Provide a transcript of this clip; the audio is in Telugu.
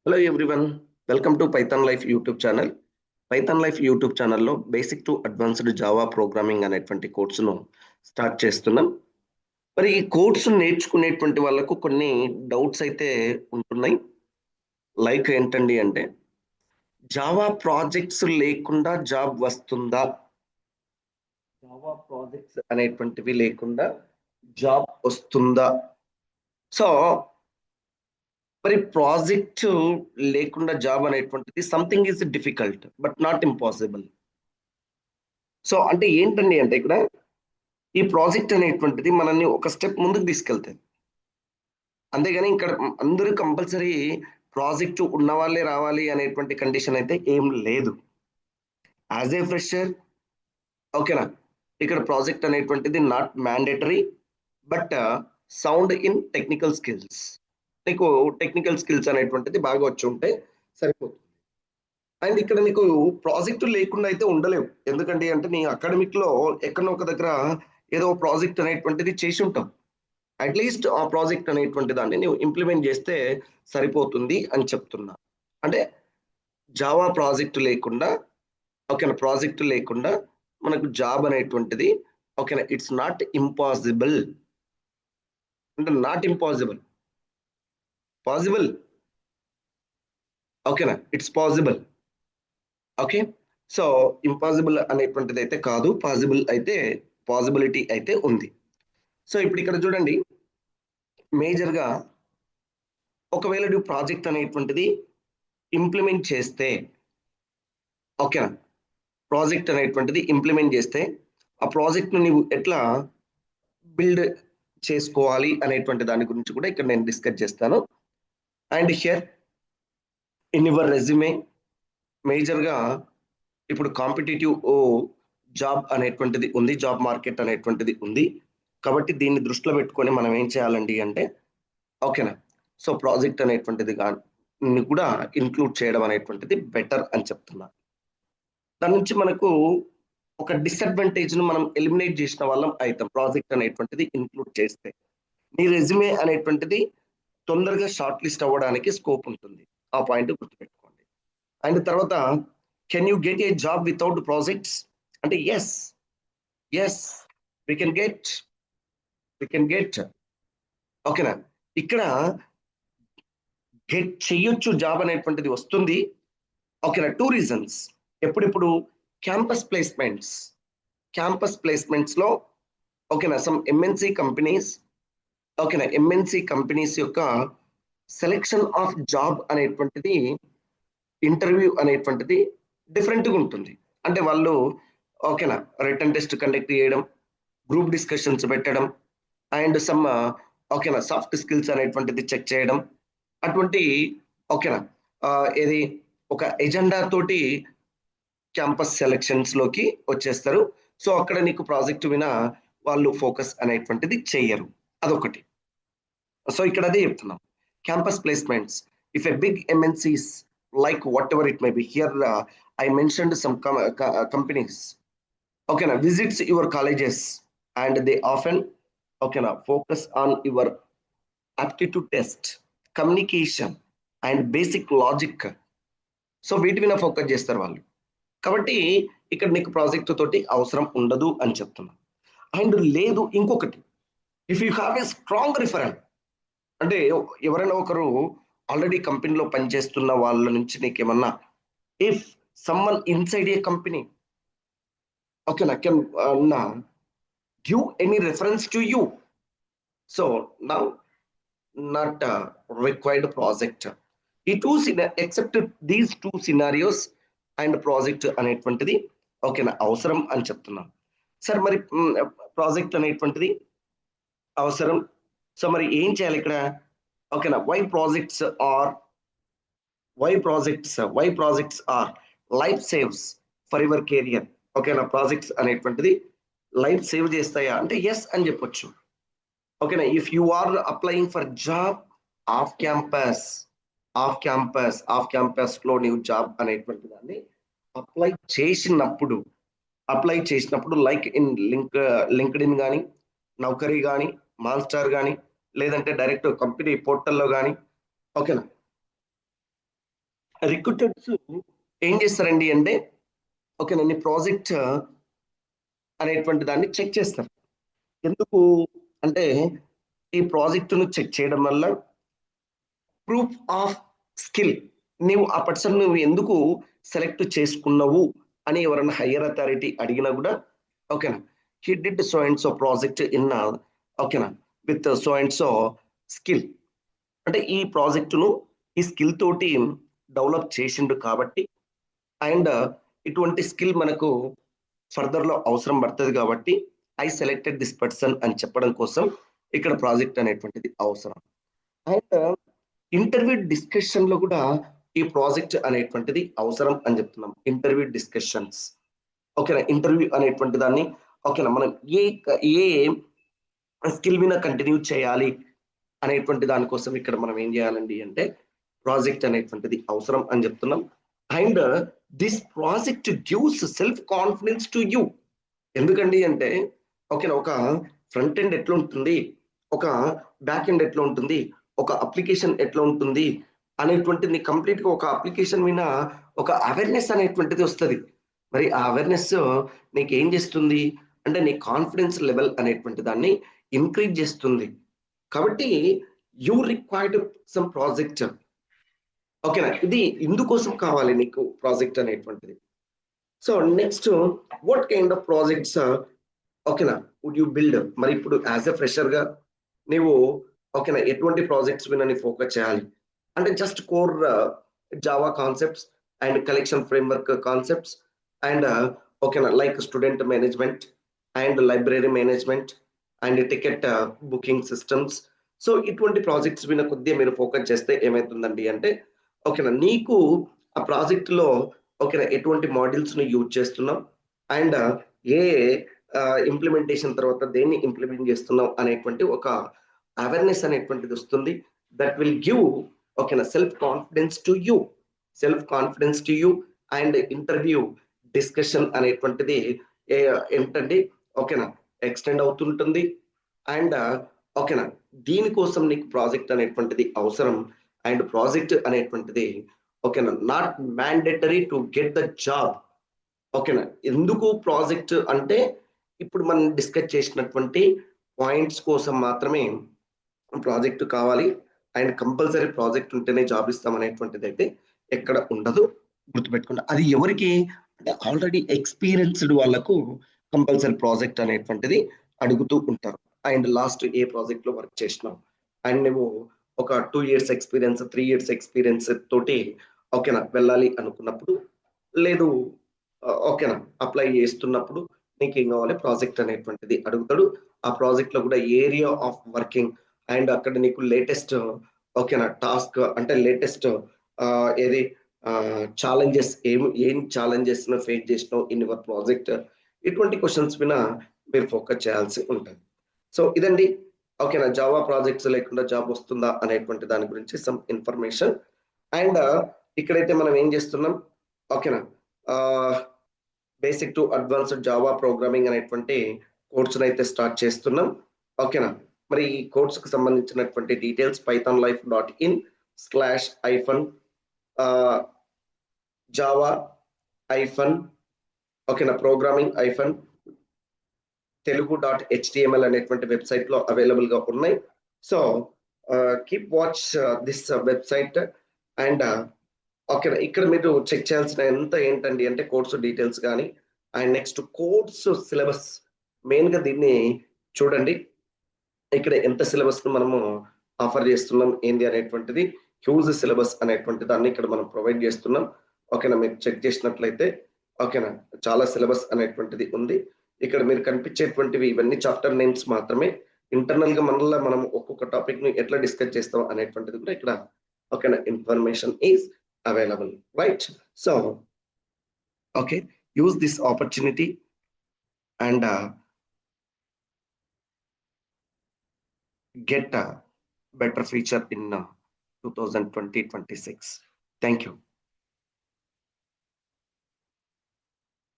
Hello everyone, welcome to Python life YouTube channel. Python life YouTube ఛానల్లో basic to advanced Java programming అనేటువంటి కోర్సును స్టార్ట్ చేస్తున్నాం. మరి ఈ కోర్సు నేర్చుకునేటువంటి వాళ్ళకు కొన్ని డౌట్స్ అయితే ఉంటున్నాయి. లైక్ ఏంటండి అంటే, జావా ప్రాజెక్ట్స్ లేకుండా జాబ్ వస్తుందా? జావా ప్రాజెక్ట్స్ అనేటువంటివి లేకుండా జాబ్ వస్తుందా? సో మరి ప్రాజెక్ట్ లేకుండా జాబ్ అనేటువంటిది something is difficult but not impossible. So అంటే ఏంటండి అంటే, ఇక్కడ ఈ ప్రాజెక్ట్ అనేటువంటిది మనల్ని ఒక స్టెప్ ముందుకు తీసుకెళ్తుంది. అంతేగాని ఇక్కడ అందరూ కంపల్సరీ ప్రాజెక్టు ఉన్న వాళ్ళే రావాలి అనేటువంటి కండిషన్ అయితే ఏం లేదు. యాజ్ ఏ ఫ్రెషర్, ఓకేనా, ఇక్కడ ప్రాజెక్ట్ అనేటువంటిది not mandatory, but sound in technical skills. నీకు టెక్నికల్ స్కిల్స్ అనేటువంటిది బాగా వచ్చి ఉంటే సరిపోతుంది. అండ్ ఇక్కడ నీకు ప్రాజెక్టు లేకుండా అయితే ఉండలేవు. ఎందుకంటే అంటే నీ అకాడమిక్ లో ఎక్కడో ఒక దగ్గర ఏదో ప్రాజెక్ట్ అనేటువంటిది చేసి ఉంటాం. అట్లీస్ట్ ఆ ప్రాజెక్ట్ అనేటువంటి దాన్ని నువ్వు ఇంప్లిమెంట్ చేస్తే సరిపోతుంది అని చెప్తున్నా. అంటే జావా ప్రాజెక్టు లేకుండా, ఓకేనా, ప్రాజెక్టు లేకుండా మనకు జాబ్ అనేటువంటిది, ఓకేనా, ఇట్స్ నాట్ ఇంపాసిబుల్. అంటే నాట్ ఇంపాసిబుల్, పాసిబుల్, ఓకేనా, it's possible. Okay, so impossible అనేటువంటిది అయితే కాదు, పాసిబుల్ అయితే, పాసిబిలిటీ అయితే ఉంది. సో ఇప్పుడు ఇక్కడ చూడండి, మేజర్గా ఒకవేళ నువ్వు ప్రాజెక్ట్ అనేటువంటిది ఇంప్లిమెంట్ చేస్తే, ఓకేనా, ప్రాజెక్ట్ అనేటువంటిది ఇంప్లిమెంట్ చేస్తే ఆ ప్రాజెక్ట్ను నువ్వు ఎట్లా బిల్డ్ చేసుకోవాలి అనేటువంటి దాని గురించి కూడా ఇక్కడ నేను డిస్కస్ చేస్తాను. And here in your resume, మేజర్గా ఇప్పుడు కాంపిటేటివ్ జాబ్ అనేటువంటిది ఉంది, జాబ్ మార్కెట్ అనేటువంటిది ఉంది. కాబట్టి దీన్ని దృష్టిలో పెట్టుకొని మనం ఏం చేయాలండి అంటే, ఓకేనా, సో ప్రాజెక్ట్ అనేటువంటిది కానీ కూడా ఇన్క్లూడ్ చేయడం అనేటువంటిది బెటర్ అని చెప్తున్నా. దాని నుంచి మనకు ఒక డిసడ్వాంటేజ్ను మనం ఎలిమినేట్ చేసిన వాళ్ళం అవుతాం. ప్రాజెక్ట్ అనేటువంటిది ఇన్క్లూడ్ చేస్తే నీ రెజ్యూమే అనేటువంటిది తొందరగా షార్ట్ లిస్ట్ అవ్వడానికి స్కోప్ ఉంటుంది. ఆ పాయింట్ గుర్తుపెట్టుకోండి. అండ్ తర్వాత, can you get a job without projects అంటే yes, yes, we can get, ఓకేనా. ఇక్కడ గెట్ చెయ్యొచ్చు, జాబ్ అనేటువంటిది వస్తుంది. ఓకేనా, 2 రీజన్స్. ఎప్పుడిప్పుడు క్యాంపస్ ప్లేస్మెంట్స్ లో, ఓకేనా, సమ్ ఎంఎన్సి కంపెనీస్, ఓకేనా, ఎంఎన్సి కంపెనీస్ యొక్క సెలెక్షన్ ఆఫ్ జాబ్ అనేటువంటిది, ఇంటర్వ్యూ అనేటువంటిది డిఫరెంట్గా ఉంటుంది. అంటే వాళ్ళు, ఓకేనా, రిటర్న్ టెస్ట్ కండక్ట్ చేయడం, గ్రూప్ డిస్కషన్స్ పెట్టడం, అండ్ సమ్, ఓకేనా, సాఫ్ట్ స్కిల్స్ అనేటువంటిది చెక్ చేయడం, అటువంటి, ఓకేనా, ఏది ఒక ఎజెండా తోటి క్యాంపస్ సెలక్షన్స్ లోకి వచ్చేస్తారు. సో అక్కడ నీకు ప్రాజెక్ట్ వినా వాళ్ళు ఫోకస్ అనేటువంటిది చెయ్యరు. అదొకటి. సో ఇక్కడ అదే చెప్తున్నాం, campus placements, if a big MNCs like whatever it may be, here I mentioned some companies, okay na, visits your colleges and they often, okay na, focus on your aptitude test, communication and basic logic. So వీటి మీద ఫోకస్ చేస్తారు వాళ్ళు. కాబట్టి ఇక్కడ నీకు ప్రాజెక్ట్ తోటి అవసరం ఉండదు అని చెప్తున్నా. అండ్ లేదు ఇంకొకటి, if you have a strong referral, అంటే ఎవరైనా ఒకరు ఆల్రెడీ కంపెనీలో పనిచేస్తున్న వాళ్ళ నుంచి నీకేమన్నా, if someone inside a company, ఓకేనా, can give any reference to you, so now not required project. ఈ except these 2 scenarios and project అనేటువంటిది, ఓకేనా, అవసరం అని చెప్తున్నాను. సార్ మరి ప్రాజెక్ట్ అనేటువంటిది అవసరం, సో మరి ఏం చేయాలి ఇక్కడ, ఓకేనా, why projects are life saves for your career. ఓకేనా, ప్రాజెక్ట్స్ అనేటువంటిది లైఫ్ సేవ్ చేస్తాయా అంటే ఎస్ అని చెప్పొచ్చు. ఓకేనా, if you are applying for job off campus లో నీవు జాబ్ అనేటువంటి దాన్ని అప్లై చేసినప్పుడు లైక్ ఇన్ లింక్డ్ఇన్ కానీ, నౌకరీ కానీ, మాన్స్టార్ కానీ, లేదంటే డైరెక్ట్ కంపెనీ పోర్టల్లో కానీ, ఓకేనా, రిక్రూటర్స్ ఏం చేస్తారండి అంటే ఓకేనా నీ ప్రాజెక్ట్ అనేటువంటి దాన్ని చెక్ చేస్తారు. ఎందుకు అంటే ఈ ప్రాజెక్టును చెక్ చేయడం వల్ల ప్రూఫ్ ఆఫ్ స్కిల్, నీవు ఆ పర్సన్ నువ్వు ఎందుకు సెలెక్ట్ చేసుకున్నావు అని ఎవరైనా హయ్యర్ అథారిటీ అడిగినా కూడా ఓకేనా he did so and so project in ఓకేనా with so and so skill, అంటే ఈ ప్రాజెక్టును ఈ స్కిల్ తోటి డెవలప్ చేసిండు కాబట్టి అండ్ ఇటువంటి స్కిల్ మనకు ఫర్దర్ లో అవసరం పడుతుంది కాబట్టి ఐ సెలెక్టెడ్ దిస్ పర్సన్ అని చెప్పడం కోసం ఇక్కడ ప్రాజెక్ట్ అనేటువంటిది అవసరం. అండ్ ఇంటర్వ్యూ డిస్కషన్ లో కూడా ఈ ప్రాజెక్ట్ అనేటువంటిది అవసరం అని చెప్తున్నాం. ఇంటర్వ్యూ డిస్కషన్స్ ఓకేనా, ఇంటర్వ్యూ అనేటువంటి దాన్ని ఓకేనా మనం ఏ స్కిల్ మీద కంటిన్యూ చేయాలి అనేటువంటి దానికోసం ఇక్కడ మనం ఏం చేయాలండి అంటే ప్రాజెక్ట్ అనేటువంటిది అవసరం అని చెప్తున్నాం. And this project gives self confidence to you. ఎందుకండి అంటే ఓకేనా ఒక ఫ్రంట్ ఎండ్ ఎట్లా ఉంటుంది, ఒక బ్యాక్ ఎండ్ ఎట్లా ఉంటుంది, ఒక అప్లికేషన్ ఎట్లా ఉంటుంది అనేటువంటిది కంప్లీట్ గా ఒక అప్లికేషన్ మీద ఒక అవేర్నెస్ అనేటువంటిది వస్తుంది. మరి ఆ అవేర్నెస్ నీకు ఏం చేస్తుంది అంటే నీ కాన్ఫిడెన్స్ లెవెల్ అనేటువంటి దాన్ని ఇంక్రీజ్ చేస్తుంది. కాబట్టి యూ రిక్వైర్డ్ సమ్ ప్రాజెక్ట్ ఓకేనా, ఇది ఇందుకోసం కావాలి నీకు ప్రాజెక్ట్ అనేటువంటిది. So next what kind of projects ఓకేనా వుడ్ యూ బిల్డ్. మరి ఇప్పుడు యాజ్ ఎ ఫ్రెషర్ గా నీవు ఓకేనా ఎటువంటి ప్రాజెక్ట్స్ మీద ఫోకస్ చేయాలి అంటే just core Java concepts and collection framework concepts and ఓకేనా like student management and library management and ticket booking systems. So ఇటువంటి ప్రాజెక్ట్స్ మీద కొద్దిగా మీరు ఫోకస్ చేస్తే ఏమవుతుందండి అంటే ఓకేనా నీకు ఆ ప్రాజెక్ట్ లో ఓకేనా ఎటువంటి మాడ్యూల్స్ ని యూజ్ చేస్తున్నాం అండ్ ఏ ఇంప్లిమెంటేషన్ తర్వాత దేన్ని ఇంప్లిమెంట్ చేస్తున్నాం అనేటువంటి ఒక అవేర్నెస్ అనేటువంటిది వస్తుంది. దట్ విల్ గివ్ ఓకేనా self confidence to you, self confidence to you. And interview discussion అనేటువంటిది ఏంటండి ఓకేనా ఎక్స్టెండ్ అవుతుంటుంది. అండ్ ఓకేనా దీనికోసం నీకు ప్రాజెక్ట్ అనేటువంటిది అవసరం. అండ్ ప్రాజెక్ట్ అనేటువంటిది ఓకేనా not mandatory to get the job. ఓకేనా ఎందుకు ప్రాజెక్ట్ అంటే ఇప్పుడు మనం డిస్కస్ చేసినటువంటి పాయింట్స్ కోసం మాత్రమే ప్రాజెక్ట్ కావాలి అండ్ కంపల్సరీ ప్రాజెక్ట్ ఉంటేనే జాబ్ ఇస్తాం అనేటువంటిది అయితే ఎక్కడ ఉండదు, గుర్తుపెట్టుకోండి. అది ఎవరికి అంటే ఆల్రెడీ ఎక్స్పీరియన్స్డ్ వాళ్ళకు కంపల్సరీ ప్రాజెక్ట్ అనేటువంటిది అడుగుతూ ఉంటారు. అండ్ లాస్ట్ ఏ ప్రాజెక్ట్ లో వర్క్ చేసినాం అండ్ నువ్వు ఒక 2 years ఎక్స్పీరియన్స్ 3 years ఎక్స్పీరియన్స్ తోటి ఓకేనా వెళ్ళాలి అనుకున్నప్పుడు లేదు ఓకేనా అప్లై చేస్తున్నప్పుడు నీకు ఏం కావాలి ప్రాజెక్ట్ అనేటువంటిది అడుగుతాడు. ఆ ప్రాజెక్ట్ లో కూడా ఏరియా ఆఫ్ వర్కింగ్ అండ్ అక్కడ నీకు లేటెస్ట్ ఓకేనా టాస్క్ అంటే లేటెస్ట్ ఏది ఛాలెంజెస్ ఏం ఛాలెంజెస్ ఫేస్ చేసినావు ఇన్ యువర్ ప్రాజెక్ట్, ఇటువంటి క్వశ్చన్స్ మీద మీరు ఫోకస్ చేయాల్సి ఉంటుంది. సో ఇదండి ఓకేనా జావా ప్రాజెక్ట్స్ లేకుండా జాబ్ వస్తుందా అనేటువంటి దాని గురించి సమ్ ఇన్ఫర్మేషన్. అండ్ ఇక్కడైతే మనం ఏం చేస్తున్నాం ఓకేనా basic to advanced Java programming అనేటువంటి కోర్సును అయితే స్టార్ట్ చేస్తున్నాం. ఓకేనా మరి ఈ కోర్సుకు సంబంధించినటువంటి డీటెయిల్స్ pythonlife.in/hyphen జావా hyphen ఓకేనా ప్రోగ్రామింగ్ hyphen telugu.html అనేటువంటి వెబ్సైట్ లో అవైలబుల్ గా ఉన్నాయి. So keep watch this website. And ఓకేనా ఇక్కడ మీరు చెక్ చేయాల్సిన ఎంత ఏంటండి అంటే కోర్సు డీటెయిల్స్ కానీ and next course syllabus main గా దీన్ని చూడండి. ఇక్కడ ఎంత సిలబస్ ను మనము ఆఫర్ చేస్తున్నాం ఏంది అనేటువంటిది హ్యూజ్ సిలబస్ అనేటువంటి దాన్ని ఇక్కడ మనం ప్రొవైడ్ చేస్తున్నాం. ఓకేనా మీరు చెక్ చేసినట్లయితే ఓకేనా చాలా సిలబస్ అనేటువంటిది ఉంది. ఇక్కడ మీరు కనిపించేటువంటివి ఇవన్నీ చాప్టర్ నేమ్స్ మాత్రమే. ఇంటర్నల్ గా మనలో మనం ఒక్కొక్క టాపిక్ ని ఎట్లా డిస్కస్ చేస్తాం అనేటువంటిది కూడా ఇక్కడ ఓకేనా information is available, right? So okay, use this opportunity and get a better future in 2020-26. Thank you.